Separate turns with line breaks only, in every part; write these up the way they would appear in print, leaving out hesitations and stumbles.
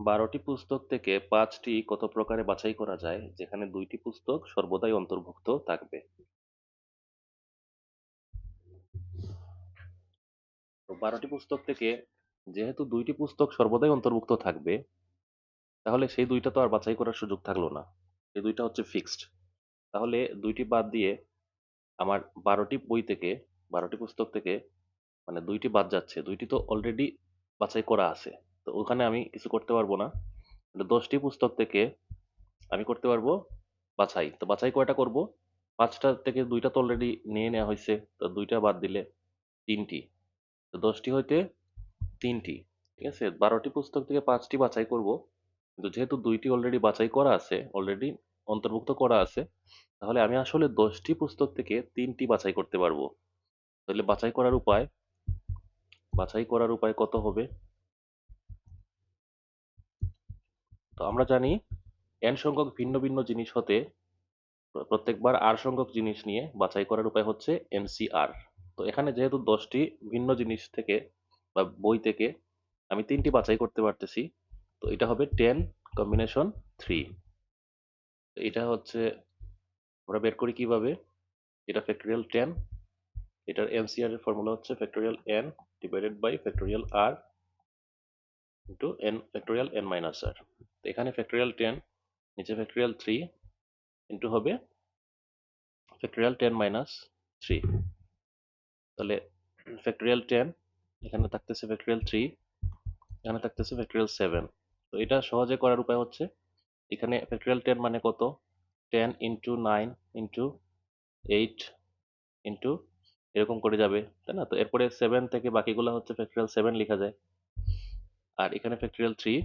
12টি পুস্তক থেকে 5টি কত প্রকারে বাছাই করা যায় যেখানে 2টি পুস্তক সর্বদাই অন্তর্ভুক্ত থাকবে? তো 12টি পুস্তক থেকে যেহেতু 2টি পুস্তক সর্বদাই অন্তর্ভুক্ত থাকবে, তাহলে সেই দুইটা তো আর বাছাই করার সুযোগ থাকলো না। এই দুইটা হচ্ছে ফিক্সড। তাহলে দুইটি বাদ দিয়ে আমার 12টি বই থেকে, 12টি পুস্তক থেকে মানে দুইটি বাদ যাচ্ছে, দুইটি তো অলরেডি বাছাই করা আছে। তো ওখানে আমি কিছু করতে পারবো না। 10টি পুস্তক থেকে আমি করতে পারবো বাছাই। তো বাছাই কয়টা করব? 5টা থেকে দুইটা তো অলরেডি নিয়ে নেওয়া হয়েছে, তো দুইটা বাদ দিলে 3টি। তো 10টি হইতে 3টি, ঠিক আছে। 12টি পুস্তক থেকে 5টি বাছাই করব, কিন্তু যেহেতু দুইটি অলরেডি বাছাই করা আছে, অলরেডি অন্তর্ভুক্ত করা আছে, তাহলে আমি আসলে 10টি পুস্তক থেকে 3টি বাছাই করতে পারবো। তাহলে বাছাই করার উপায় কত হবে? তো আমরা জানি n সংখ্যক ভিন্ন ভিন্ন জিনিস হতে প্রত্যেকবার r সংখ্যক জিনিস নিয়ে বাছাই করার উপায় হচ্ছে NCR। তো এখানে যেহেতু 10টি ভিন্ন জিনিস থেকে বা বই থেকে আমি 3টি বাছাই করতে পারতেছি, তো এটা হবে 10 কম্বিনেশন 3। এটা হচ্ছে আমরা বের করি কিভাবে? এটা ফ্যাক্টোরিয়াল 10, এটার NCR এর ফর্মুলা হচ্ছে factorial n divided by factorial r into n factorial n minus r। তো এখানে ফ্যাক্টোরিয়াল 10, নিচে ফ্যাক্টোরিয়াল 3 ইন্টু হবে ফ্যাক্টোরিয়াল 10 মাইনাস 3। তাহলে ফ্যাক্টোরিয়াল 10, এখানে থাকতেছে ফ্যাক্টোরিয়াল 3, এখানে থাকতেছে ফ্যাক্টোরিয়াল 7। তো এটা সহজে করার উপায় হচ্ছে, এখানে ফ্যাক্টোরিয়াল 10 মানে কত? 10 ইন্টু 9 ইন্টু 8 ইন্টু এরকম করে যাবে, তাই না? তো এরপরে 7 থেকে বাকিগুলো হচ্ছে ফ্যাক্টোরিয়াল 7 লেখা যায়। আর এখানে ফ্যাক্টোরিয়াল 3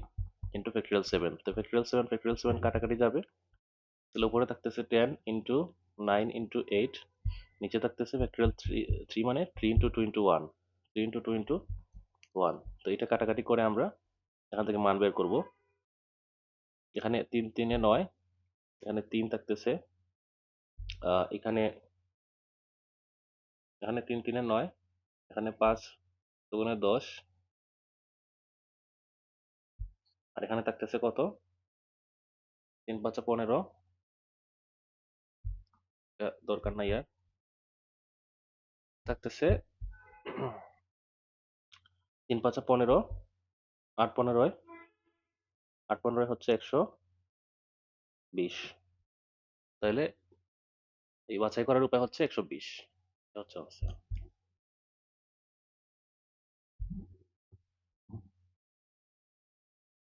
ইন্টু ফ্যাক্টোরিয়াল 7, তো ফ্যাক্টোরিয়াল 7 কাটাকাটি যাবে। তাহলে উপরে থাকতেছে 10 ইন্টু 9 ইন্টু 8, নিচে থাকতেছে ফ্যাক্টোরিয়াল 3 মানে 3 ইন্টু 2 ইন্টু 1, 3 ইন্টু 2 ইন্টু 1। তো এটা কাটাকাটি করে আমরা এখান থেকে মান বের করব। এখানে 3 3 এ 9, এখানে 3 থাকতেছে, এখানে এখানে 3 3 এ 9, এখানে 5 দুগুণে 10, আর এখানে থাকতেছে কত? 3 5 15, দরকার নাই আর। থাকতেছে 3 5 15, 8 15, 8 15 হচ্ছে 120। তাহলে এই বাছাই করার উপায় হচ্ছে 120। এটা হচ্ছে answer।